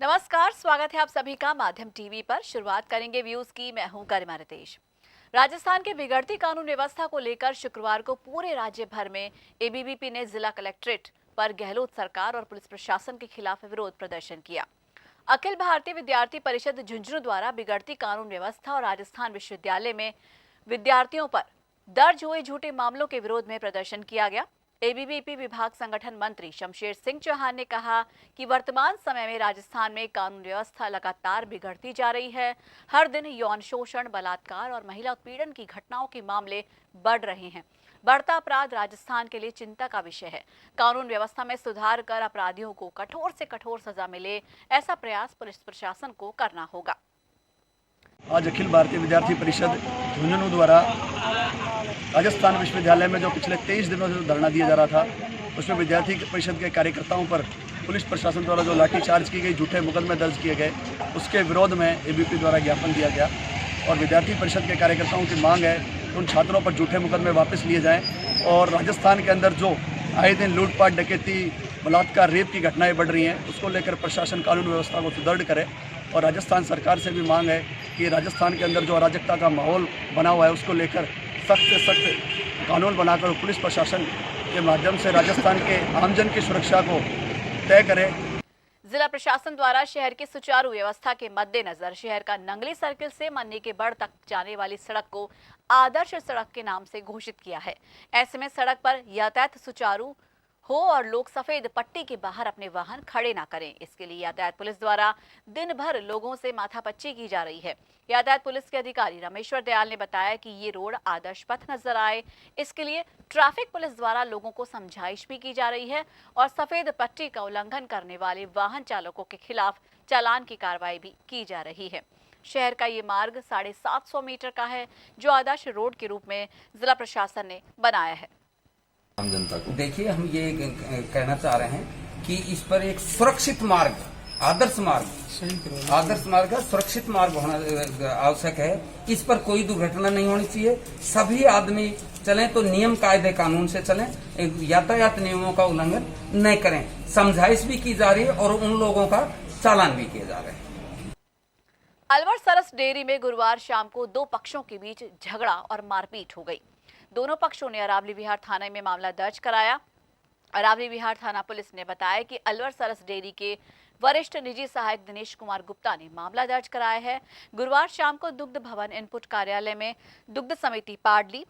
नमस्कार, स्वागत है आप सभी का माध्यम टीवी पर। शुरुआत करेंगे व्यूज की। मैं हूं गरिमा रितेश। राजस्थान के बिगड़ती कानून व्यवस्था को लेकर शुक्रवार को पूरे राज्य भर में एबीवीपी ने जिला कलेक्ट्रेट पर गहलोत सरकार और पुलिस प्रशासन के खिलाफ विरोध प्रदर्शन किया। अखिल भारतीय विद्यार्थी परिषद झुंझुनू द्वारा बिगड़ती कानून व्यवस्था और राजस्थान विश्वविद्यालय में विद्यार्थियों पर दर्ज हुए झूठे मामलों के विरोध में प्रदर्शन किया गया। एबीवीपी विभाग संगठन मंत्री शमशेर सिंह चौहान ने कहा कि वर्तमान समय में राजस्थान में कानून व्यवस्था लगातार बिगड़ती जा रही है। हर दिन यौन शोषण, बलात्कार और महिला उत्पीड़न की घटनाओं के मामले बढ़ रहे हैं। बढ़ता अपराध राजस्थान के लिए चिंता का विषय है। कानून व्यवस्था में सुधार कर अपराधियों को कठोर से कठोर सजा मिले, ऐसा प्रयास पुलिस प्रशासन को करना होगा। आज अखिल भारतीय विद्यार्थी परिषद झुंझुनू द्वारा राजस्थान विश्वविद्यालय में जो पिछले 23 दिनों से धरना दिया जा रहा था, उसमें विद्यार्थी परिषद के कार्यकर्ताओं पर पुलिस प्रशासन द्वारा जो लाठीचार्ज की गई, झूठे मुकदमे दर्ज किए गए, उसके विरोध में एबीवीपी द्वारा ज्ञापन दिया गया। और विद्यार्थी परिषद के कार्यकर्ताओं की मांग है कि उन छात्रों पर झूठे मुकदमे वापस लिए जाएँ और राजस्थान के अंदर जो आए दिन लूटपाट, डकैती, बलात्कार, रेप की घटनाएँ बढ़ रही हैं, उसको लेकर प्रशासन कानून व्यवस्था को सुदृढ़ करे। और राजस्थान सरकार से भी मांग है कि राजस्थान के अंदर जो अराजकता का माहौल बना हुआ है, उसको लेकर सख्त से सख्त कानून बनाकर पुलिस प्रशासन के माध्यम से राजस्थान के आमजन की सुरक्षा को तय करे। जिला प्रशासन द्वारा शहर की सुचारू व्यवस्था के मद्देनजर शहर का नंगली सर्किल से मन्नी के बड़ तक जाने वाली सड़क को आदर्श सड़क के नाम से घोषित किया है। ऐसे में सड़क पर यातायात सुचारू हो और लोग सफेद पट्टी के बाहर अपने वाहन खड़े ना करें। इसके लिए यातायात पुलिस द्वारा दिन भर लोगों से माथापच्ची की जा रही है। यातायात पुलिस के अधिकारी रमेश्वर दयाल ने बताया कि ये रोड आदर्श पथ नजर आए, इसके लिए ट्रैफिक पुलिस द्वारा लोगों को समझाइश भी की जा रही है और सफेद पट्टी का उल्लंघन करने वाले वाहन चालकों के खिलाफ चालान की कार्रवाई भी की जा रही है। शहर का ये मार्ग 750 मीटर का है, जो आदर्श रोड के रूप में जिला प्रशासन ने बनाया है। आम जनता को देखिए, हम ये कहना चाह रहे हैं कि इस पर एक सुरक्षित मार्ग, आदर्श मार्ग है, सुरक्षित मार्ग होना आवश्यक है। इस पर कोई दुर्घटना नहीं होनी चाहिए। सभी आदमी चलें तो नियम कायदे कानून से चलें, यातायात नियमों का उल्लंघन न करें। समझाइश भी की जा रही है और उन लोगों का चालान भी किए जा रहे हैं। अलवर सरस डेयरी में गुरुवार शाम को दो पक्षों के बीच झगड़ा और मारपीट हो गई। दोनों पक्षों ने अरावली विहार थाने में मामला दर्ज कराया। अरावली विहार थाना पुलिस ने बताया कि अलवर सरस डेयरी के वरिष्ठ निजी सहायक दिनेश कुमार गुप्ता ने मामला दर्ज कराया है। गुरुवार शाम को दुग्ध भवन इनपुट कार्यालय में दुग्ध समिति पाडली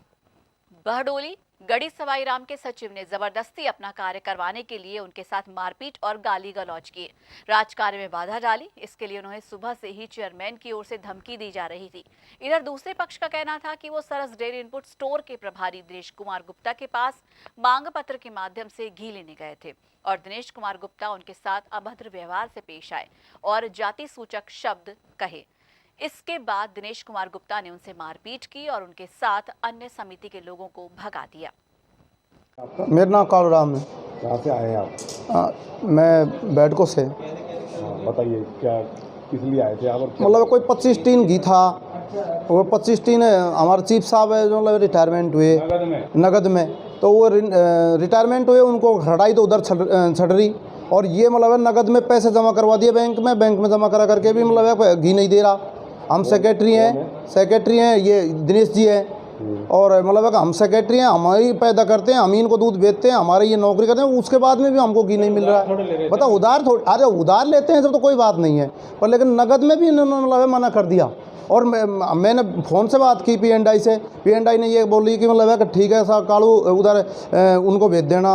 बहडोली गढ़ी सवाई राम के सचिव ने जबरदस्ती अपना कार्य करवाने के लिए उनके साथ मारपीट और गाली गलौज किए, राजकार्य में बाधा डाली। इसके लिए उन्हें सुबह से ही चेयरमैन की ओर से धमकी दी जा रही थी। इधर दूसरे पक्ष का कहना था कि वो सरस डेयरी इनपुट स्टोर के प्रभारी दिनेश कुमार गुप्ता के पास मांग पत्र के माध्यम से घी लेने गए थे और दिनेश कुमार गुप्ता उनके साथ अभद्र व्यवहार से पेश आए और जाति सूचक शब्द कहे। इसके बाद दिनेश कुमार गुप्ता ने उनसे मारपीट की और उनके साथ अन्य समिति के लोगों को भगा दिया। मेरा नाम कालू राम है। कहाँ से आए हैं आप? मैं बैठको से। बताइए, क्या किस लिए आए थे आप? मतलब कोई 25 टीन घी था, वो 25 टीन हमारे चीफ साहब है जो मतलब रिटायरमेंट हुए नगद में, तो वो रिटायरमेंट हुए, उनको हटाई तो उधर छड़ रही और ये मतलब नगद में पैसे जमा करवा दिए बैंक में जमा करा करके भी मतलब घी नहीं दे रहा। हम सेक्रेटरी हैं, ये दिनेश जी हैं और मतलब हम सेक्रेटरी हैं, हमारी पैदा करते हैं, हम इनको दूध बेचते हैं, हमारे ये नौकरी करते हैं, उसके बाद में भी हमको घी नहीं मिल रहा है। बताओ, उधार लेते हैं जब तो कोई बात नहीं है, पर लेकिन नगद में भी इन्होंने मतलब मना कर दिया। और मैंने फ़ोन से बात की पी&आई से, पी&आई ने ये बोल रही कि मतलब है कि ठीक है साहब कालू, उधर उनको भेज देना,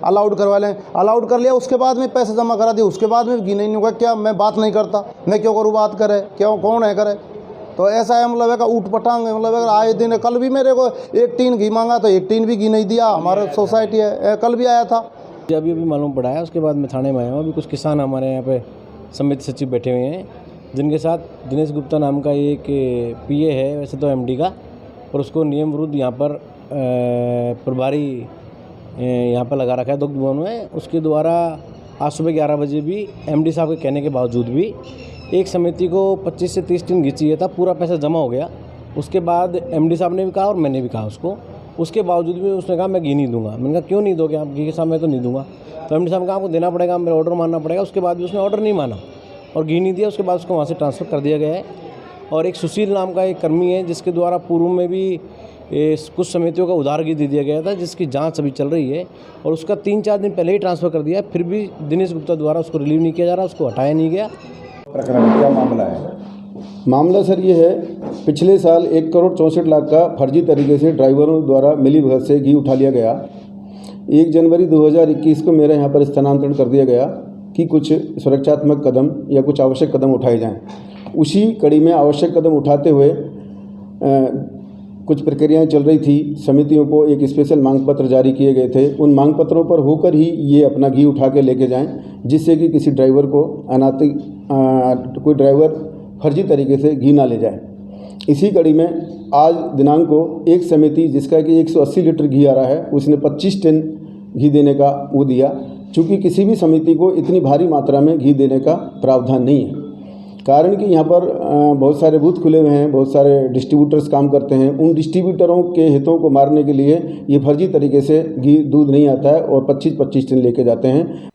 अलाउड करवा लें। अलाउड कर लिया, उसके बाद में पैसे जमा करा दिए, उसके बाद में घी नहीं होगा। क्या मैं बात नहीं करता? मैं क्यों करूँ बात करे? क्यों, कौन है करे? तो ऐसा है मतलब है का ऊट पटांग मतलब है। आए दिन, कल भी मेरे को 1 टीन घी मांगा तो 1 टीन भी घी नहीं दिया। हमारा सोसाइटी है, कल भी आया था। अभी मालूम पड़ा है, उसके बाद मैं थाने में आया हूँ। अभी कुछ किसान हमारे यहाँ पे समिति सचिव बैठे हुए हैं, जिनके साथ दिनेश गुप्ता नाम का एक पीए है, वैसे तो एमडी का, और उसको नियम विरुद्ध यहाँ पर प्रभारी यहाँ पर लगा रखा है दुग्ध भवन में। उसके द्वारा आज सुबह 11 बजे भी एमडी साहब के कहने के बावजूद भी एक समिति को 25 से 30 टीन घी चाहिए था। पूरा पैसा जमा हो गया। उसके बाद एमडी साहब ने भी कहा और मैंने भी कहा उसको, उसके बावजूद भी उसने कहा मैं घी नहीं दूंगा। मैंने कहा क्यों नहीं दोगे आप घी के साथ? मैं तो नहीं दूंगा। तो एमडी साहब ने कहा आपको देना पड़ेगा, मेरा ऑर्डर मानना पड़ेगा। उसके बाद भी उसने ऑर्डर नहीं माना और घी नहीं दिया, उसके बाद उसको वहाँ से ट्रांसफ़र कर दिया गया है। और एक सुशील नाम का एक कर्मी है जिसके द्वारा पूर्व में भी कुछ समितियों का उधार घी दे दिया गया था, जिसकी जांच अभी चल रही है और उसका 3-4 दिन पहले ही ट्रांसफ़र कर दिया, फिर भी दिनेश गुप्ता द्वारा उसको रिलीव नहीं किया जा रहा, उसको हटाया नहीं गया। प्रकरण क्या मामला है? मामला सर ये है, पिछले साल 1,64,00,000 का फर्जी तरीके से ड्राइवरों द्वारा मिली भगत से घी उठा लिया गया। 1 जनवरी 2021 को मेरे यहाँ पर स्थानांतरण कर दिया गया कि कुछ सुरक्षात्मक कदम या कुछ आवश्यक कदम उठाए जाएं। उसी कड़ी में आवश्यक कदम उठाते हुए कुछ प्रक्रियाएं चल रही थी। समितियों को एक स्पेशल मांग पत्र जारी किए गए थे। उन मांग पत्रों पर होकर ही ये अपना घी उठा के लेके जाएं, जिससे कि किसी ड्राइवर को कोई ड्राइवर फर्जी तरीके से घी ना ले जाए। इसी कड़ी में आज दिनांक को एक समिति जिसका कि 180 लीटर घी आ रहा है, उसने 25 टन घी देने का वो दिया। चूँकि किसी भी समिति को इतनी भारी मात्रा में घी देने का प्रावधान नहीं है, कारण कि यहाँ पर बहुत सारे बूथ खुले हुए हैं, बहुत सारे डिस्ट्रीब्यूटर्स काम करते हैं। उन डिस्ट्रीब्यूटरों के हितों को मारने के लिए ये फर्जी तरीके से घी दूध नहीं आता है और 25-25 टन लेके जाते हैं।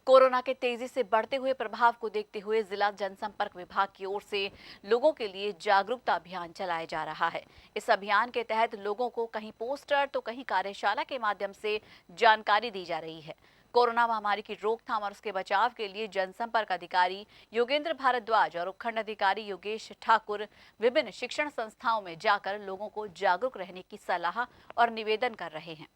कोरोना के तेजी से बढ़ते हुए प्रभाव को देखते हुए जिला जनसंपर्क विभाग की ओर से लोगों के लिए जागरूकता अभियान चलाया जा रहा है। इस अभियान के तहत लोगों को कहीं पोस्टर तो कहीं कार्यशाला के माध्यम से जानकारी दी जा रही है। कोरोना महामारी की रोकथाम और उसके बचाव के लिए जनसंपर्क अधिकारी योगेंद्र भारद्वाज और उपखंड अधिकारी योगेश ठाकुर विभिन्न शिक्षण संस्थाओं में जाकर लोगों को जागरूक रहने की सलाह और निवेदन कर रहे हैं।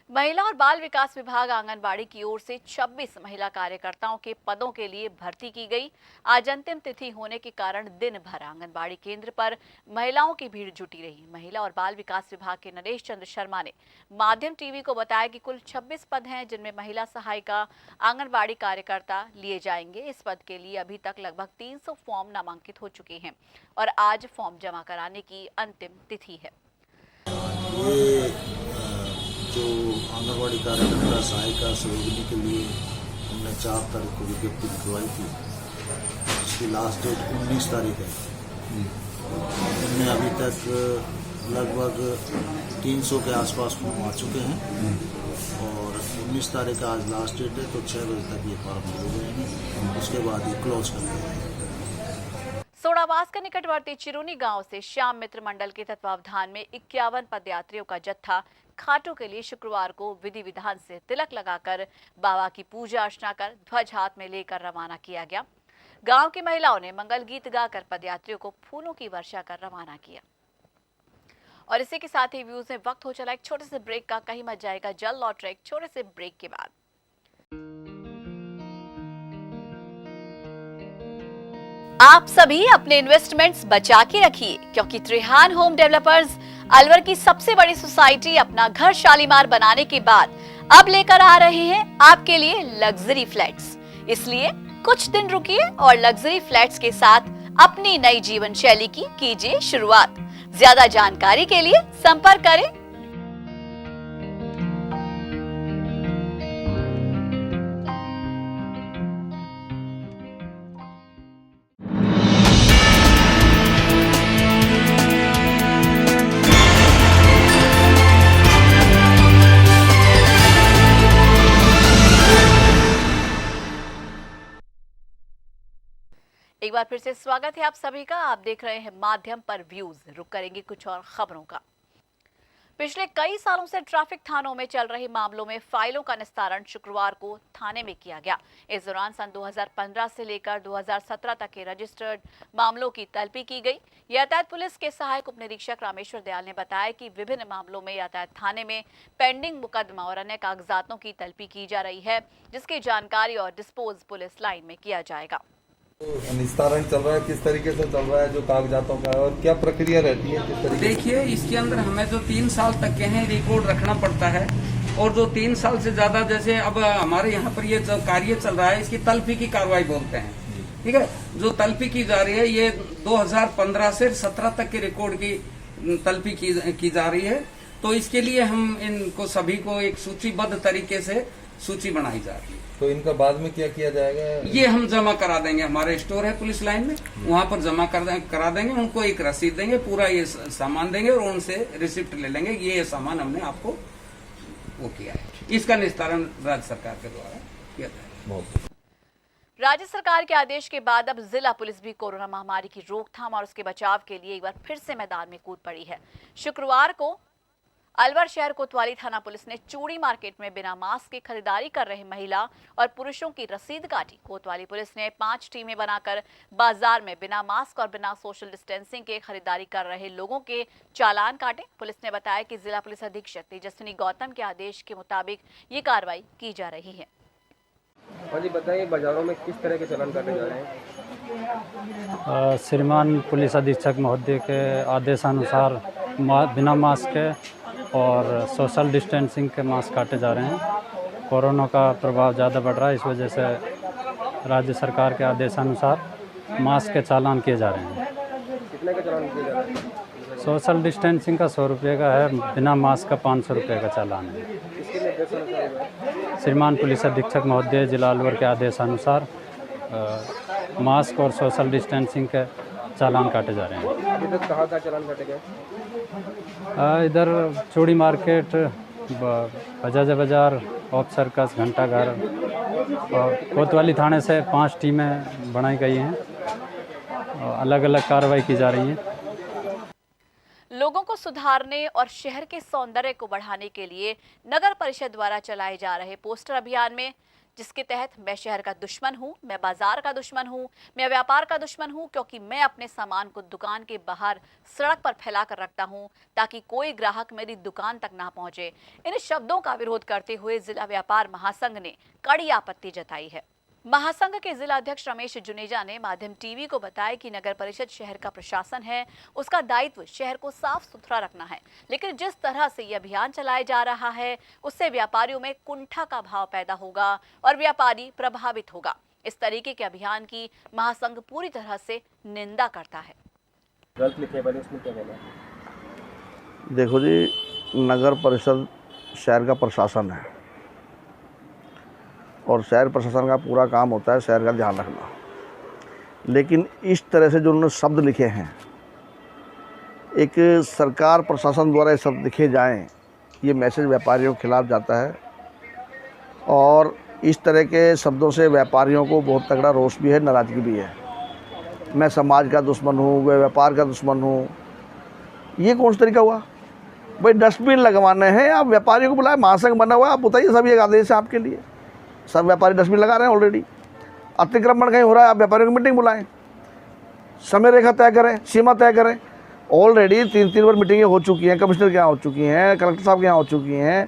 महिला और बाल विकास विभाग आंगनबाड़ी की ओर से 26 महिला कार्यकर्ताओं के पदों के लिए भर्ती की गई। आज अंतिम तिथि होने के कारण दिन भर आंगनबाड़ी केंद्र पर महिलाओं की भीड़ जुटी रही। महिला और बाल विकास विभाग के नरेश चंद्र शर्मा ने माध्यम टीवी को बताया कि कुल 26 पद हैं, जिनमें महिला सहायिका आंगनबाड़ी कार्यकर्ता लिए जाएंगे। इस पद के लिए अभी तक लगभग 300 फॉर्म नामांकित हो चुके हैं और आज फॉर्म जमा कराने की अंतिम तिथि है। जो आंगनबाड़ी कार्यकर्ता सहायिका सहयोगिनी के लिए हमने 4 तारीख को विज्ञप्ति निकलवाई थी, जिसकी लास्ट डेट 19 तारीख है। इनमें अभी तक लगभग 300 के आसपास फॉर्म आ चुके हैं और 19 तारीख का आज लास्ट डेट है, तो 6 बजे तक ये फॉर्म मिल जाएंगे। उसके बाद ये क्लोज कर देंगे। सोडावास के निकटवर्ती चिरुनी गांव से श्याम मित्र मंडल के तत्वावधान में 51 पदयात्रियों का जत्था खाटू के लिए शुक्रवार को विधि विधान से तिलक लगाकर बाबा की पूजा अर्चना कर ध्वज हाथ में लेकर रवाना किया गया। गांव की महिलाओं ने मंगल गीत गाकर पदयात्रियों को फूलों की वर्षा कर रवाना किया। और इसी के साथ ही व्यूज में वक्त हो चला एक छोटे से ब्रेक का। कहीं मत जाएगा, जल्द लौट रहे एक छोटे से ब्रेक के बाद। आप सभी अपने इन्वेस्टमेंट्स बचा के रखिए, क्योंकि त्रिहान होम डेवलपर्स अलवर की सबसे बड़ी सोसाइटी अपना घर शालीमार बनाने के बाद अब लेकर आ रहे हैं आपके लिए लग्जरी फ्लैट्स। इसलिए कुछ दिन रुकिए और लग्जरी फ्लैट्स के साथ अपनी नई जीवन शैली की कीजिए शुरुआत। ज्यादा जानकारी के लिए संपर्क करें। एक बार फिर से स्वागत है आप सभी का। आप देख रहे हैं माध्यम पर व्यूज। रुक करेंगे कुछ और खबरों का। पिछले कई सालों से ट्रैफिक थानों में चल रहे मामलों में फाइलों का निस्तारण शुक्रवार को थाने में किया गया। इस दौरान सन 2015 से लेकर 2017 तक के रजिस्टर्ड मामलों की तल्पी की गई। यातायात पुलिस के सहायक उप निरीक्षक रामेश्वर दयाल ने बताया कि विभिन्न मामलों में यातायात थाने में पेंडिंग मुकदमा और अन्य कागजातों की तल्पी की जा रही है, जिसकी जानकारी और डिस्पोज पुलिस लाइन में किया जाएगा। निस्तारण चल रहा है, किस तरीके से चल रहा है, जो कागजातों का है और क्या प्रक्रिया रहती है, किस तरीके? देखिए, इसके अंदर हमें जो 3 साल तक के हैं रिकॉर्ड रखना पड़ता है और जो 3 साल से ज्यादा, जैसे अब हमारे यहाँ पर ये जो कार्य चल रहा है इसकी तल्फी की कार्रवाई बोलते हैं, ठीक है। जो तल्फी की जा रही है ये 2015 से 17 तक के रिकॉर्ड की तल्फी की जा रही है। तो इसके लिए हम इनको सभी को एक सूचीबद्ध तरीके से सूची बनाई जा रही है। तो इनका बाद में क्या किया जाएगा? ये हम जमा करा देंगे, हमारे स्टोर है पुलिस लाइन में, वहाँ पर जमा करा देंगे। उनको एक रसीद देंगे, पूरा ये सामान देंगे और उनसे रिसिप्ट ले लेंगे, ये सामान हमने आपको वो किया है। इसका निस्तारण राज्य सरकार के द्वारा किया जाएगा। राज्य सरकार के आदेश के बाद अब जिला पुलिस भी कोरोना महामारी की रोकथाम और उसके बचाव के लिए एक बार फिर से मैदान में कूद पड़ी है। शुक्रवार को अलवर शहर कोतवाली थाना पुलिस ने चूड़ी मार्केट में बिना मास्क के खरीदारी कर रहे महिला और पुरुषों की रसीद काटी। कोतवाली पुलिस ने 5 टीमें बनाकर बाजार में बिना मास्क और बिना सोशल डिस्टेंसिंग के खरीदारी कर रहे लोगों के चालान काटे। पुलिस ने बताया कि जिला पुलिस अधीक्षक तेजस्विनी गौतम के आदेश के मुताबिक ये कार्रवाई की जा रही है। हाँ जी, बताइए बाजारों में किस तरह के चालान काटे जा रहे हैं? श्रीमान पुलिस अधीक्षक महोदय के आदेशानुसार बिना मास्क के और सोशल डिस्टेंसिंग के मास्क काटे जा रहे हैं। कोरोना का प्रभाव ज़्यादा बढ़ रहा है, इस वजह से राज्य सरकार के आदेशानुसार मास्क के चालान किए जा रहे हैं। कितने का चालान किया जा रहा है? सोशल डिस्टेंसिंग का 100 रुपये का है, बिना मास्क का 500 रुपये का चालान है। इसके निर्देशानुसार श्रीमान पुलिस अधीक्षक महोदय जिला अलवर के आदेशानुसार मास्क और सोशल डिस्टेंसिंग के चालान काटे जा रहे हैं। अभी तक कहाँ चालान काटे गए? इधर चूड़ी मार्केट, बजाज बाजार, ऑफ सर्कस, घंटाघर और कोतवाली थाने से 5 टीमें बनाई गई हैं। अलग अलग कार्रवाई की जा रही है। लोगों को सुधारने और शहर के सौंदर्य को बढ़ाने के लिए नगर परिषद द्वारा चलाए जा रहे पोस्टर अभियान में, जिसके तहत मैं शहर का दुश्मन हूं, मैं बाजार का दुश्मन हूं, मैं व्यापार का दुश्मन हूं, क्योंकि मैं अपने सामान को दुकान के बाहर सड़क पर फैला कर रखता हूं ताकि कोई ग्राहक मेरी दुकान तक ना पहुंचे। इन शब्दों का विरोध करते हुए जिला व्यापार महासंघ ने कड़ी आपत्ति जताई है। महासंघ के जिला अध्यक्ष रमेश जुनेजा ने माध्यम टीवी को बताया कि नगर परिषद शहर का प्रशासन है, उसका दायित्व शहर को साफ सुथरा रखना है, लेकिन जिस तरह से यह अभियान चलाया जा रहा है उससे व्यापारियों में कुंठा का भाव पैदा होगा और व्यापारी प्रभावित होगा। इस तरीके के अभियान की महासंघ पूरी तरह से निंदा करता है। गलत लिखे बने, उसमें क्या कहना? देखो जी, नगर परिषद शहर का प्रशासन है और शहर प्रशासन का पूरा काम होता है शहर का ध्यान रखना, लेकिन इस तरह से जो उन्होंने शब्द लिखे हैं, एक सरकार प्रशासन द्वारा ये शब्द लिखे जाएं, ये मैसेज व्यापारियों के खिलाफ जाता है और इस तरह के शब्दों से व्यापारियों को बहुत तगड़ा रोष भी है, नाराज़गी भी है। मैं समाज का दुश्मन हूँ, मैं व्यापार का दुश्मन हूँ, ये कौन सा तरीका हुआ? भाई डस्टबिन लगवाने हैं, आप व्यापारियों को बुलाए, महासंघ बना हुआ है, आप बताइए, सब एक आदेश है आपके लिए। सब व्यापारी डस्टबिन लगा रहे हैं ऑलरेडी। अतिक्रमण कहीं हो रहा है, आप व्यापारियों की मीटिंग बुलाएं, समय रेखा तय करें, सीमा तय करें। ऑलरेडी 3 बार मीटिंगें हो चुकी हैं, कमिश्नर के यहाँ हो चुकी हैं, कलेक्टर साहब के यहाँ हो चुकी हैं,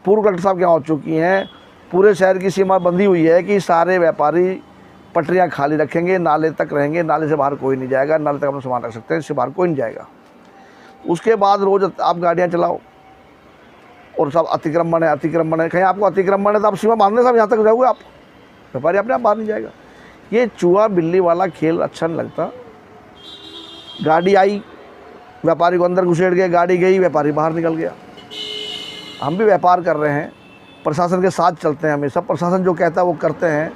पूर्व कलेक्टर साहब के यहाँ हो चुकी हैं। पूरे शहर की सीमा बंदी हुई है कि सारे व्यापारी पटरियाँ खाली रखेंगे, नाले तक रहेंगे, नाले से बाहर कोई नहीं जाएगा, नाले तक अपना सामान रख सकते हैं, इससे बाहर कोई नहीं जाएगा। उसके बाद रोज़ आप गाड़ियाँ चलाओ और सब अतिक्रमण है, कहीं आपको अतिक्रमण है तो आप सीमा बांधने साहब यहाँ तक जाओगे, आप व्यापारी अपने आप बाहर नहीं जाएगा। ये चूहा बिल्ली वाला खेल अच्छा नहीं लगता। गाड़ी आई, व्यापारी को अंदर घुसेड़ गए, गाड़ी गई, व्यापारी बाहर निकल गया। हम भी व्यापार कर रहे हैं, प्रशासन के साथ चलते हैं हमेशा, प्रशासन जो कहता है वो करते हैं,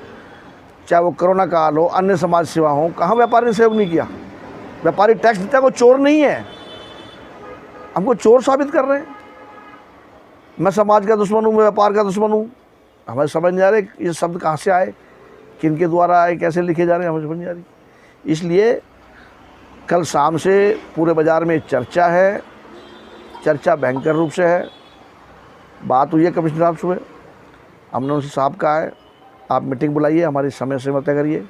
चाहे वो कोरोना काल हो, अन्य समाज सेवा हो। कहाँ व्यापारी ने सहयोग नहीं किया? व्यापारी टैक्स देता है, कोई चोर नहीं है, हमको चोर साबित कर रहे हैं। मैं समाज का दुश्मन हूँ, मैं व्यापार का दुश्मन हूँ, हमें समझ नहीं आ रहे ये शब्द कहाँ से आए, किन के द्वारा आए, कैसे लिखे जा रहे हैं, हमें समझ नहीं आ रही। इसलिए कल शाम से पूरे बाज़ार में चर्चा है, चर्चा भयंकर रूप से है। बात हुई है कमिश्नर साहब सुबह, हमने उनसे साहब कहा है आप मीटिंग बुलाइए, हमारी समय सीमा तय करिए।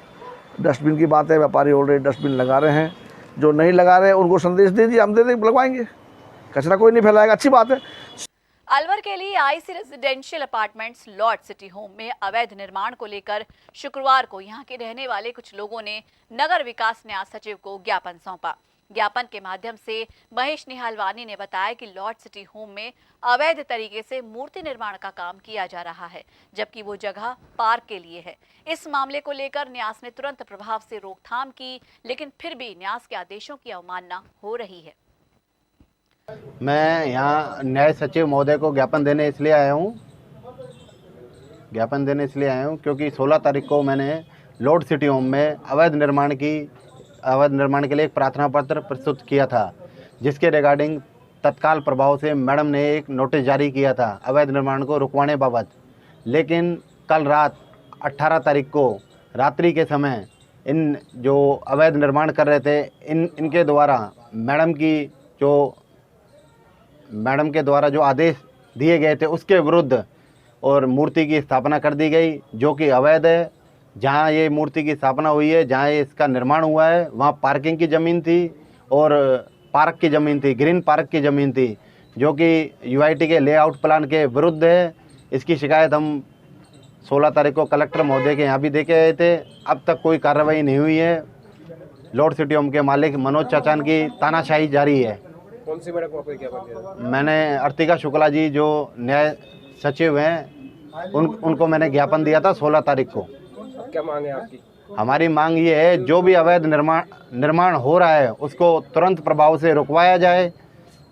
डस्टबिन की बात है, व्यापारी ऑलरेडी डस्टबिन लगा रहे हैं, जो नहीं लगा रहे हैं उनको संदेश दे दिए, हम दे देंगे, लगवाएंगे, कचरा कोई नहीं फैलाएगा, अच्छी बात है। अलवर के लिए IC residential apartments Lord city home में अवैध निर्माण को लेकर शुक्रवार को यहां के रहने वाले कुछ लोगों ने नगर विकास न्यास सचिव को ज्ञापन सौंपा। ज्ञापन के माध्यम से महेश निहालवानी ने बताया कि लॉर्ड सिटी होम में अवैध तरीके से मूर्ति निर्माण का काम किया जा रहा है, जबकि वो जगह पार्क के लिए है। इस मामले को लेकर न्यास ने तुरंत प्रभाव से रोकथाम की, लेकिन फिर भी न्यास के आदेशों की अवमानना हो रही है। मैं यहाँ न्याय सचिव महोदय को ज्ञापन देने इसलिए आया हूँ क्योंकि 16 तारीख को मैंने लॉर्ड सिटी होम में अवैध निर्माण के लिए एक प्रार्थना पत्र प्रस्तुत किया था, जिसके रिगार्डिंग तत्काल प्रभाव से मैडम ने एक नोटिस जारी किया था अवैध निर्माण को रुकवाने बाबत। लेकिन कल रात 18 तारीख को रात्रि के समय इन जो अवैध निर्माण कर रहे थे इनके द्वारा मैडम के द्वारा जो आदेश दिए गए थे उसके विरुद्ध और मूर्ति की स्थापना कर दी गई, जो कि अवैध है। जहां ये मूर्ति की स्थापना हुई है, जहां ये इसका निर्माण हुआ है, वहां पार्किंग की ज़मीन थी और पार्क की ज़मीन थी, ग्रीन पार्क की ज़मीन थी, जो कि यूआईटी के लेआउट प्लान के विरुद्ध है। इसकी शिकायत हम 16 तारीख को कलेक्टर महोदय के यहाँ भी दे के आए थे। अब तक कोई कार्रवाई नहीं हुई है। लॉर्ड सिटी होम के मालिक मनोज चाचान की तानाशाही जारी है। कौन सी मैडम को आपको ज्ञापन दिया था? मैंने अर्तिका शुक्ला जी जो न्याय सचिव हैं उनको मैंने ज्ञापन दिया था 16 तारीख को। क्या मांग है आपकी? हमारी मांग ये है, जो भी अवैध निर्माण हो रहा है उसको तुरंत प्रभाव से रुकवाया जाए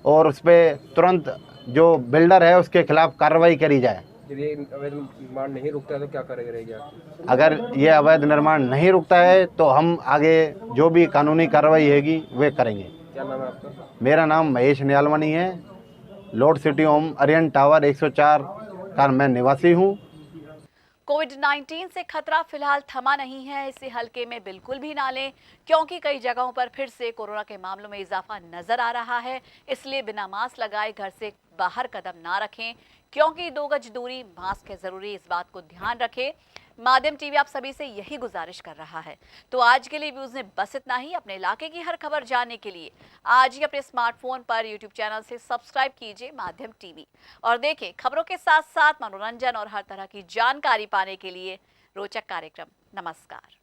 और उस पर तुरंत जो बिल्डर है उसके खिलाफ कार्रवाई करी जाए। यदि ये अवैध निर्माण नहीं रुकता है तो क्या करेंगे आप? अगर ये अवैध निर्माण नहीं रुकता है तो हम आगे जो भी कानूनी कार्रवाई होगी वे करेंगे। क्या नाम है आपका? मेरा नाम महेश न्यालवानी है। Lord city home Arian tower 104 का मैं निवासी हूँ। कोविड-19 से खतरा फिलहाल थमा नहीं है, इसे हल्के में बिल्कुल भी ना लें, क्योंकि कई जगहों पर फिर से कोरोना के मामलों में इजाफा नजर आ रहा है। इसलिए बिना मास्क लगाए घर से बाहर कदम ना रखें, क्योंकि 2 गज दूरी, मास्क है जरूरी, इस बात को ध्यान रखें। माध्यम टीवी आप सभी से यही गुजारिश कर रहा है। तो आज के लिए व्यूज में बस इतना ही। अपने इलाके की हर खबर जानने के लिए आज ही अपने स्मार्टफोन पर यूट्यूब चैनल से सब्सक्राइब कीजिए माध्यम टीवी और देखें खबरों के साथ साथ मनोरंजन और हर तरह की जानकारी पाने के लिए रोचक कार्यक्रम। नमस्कार।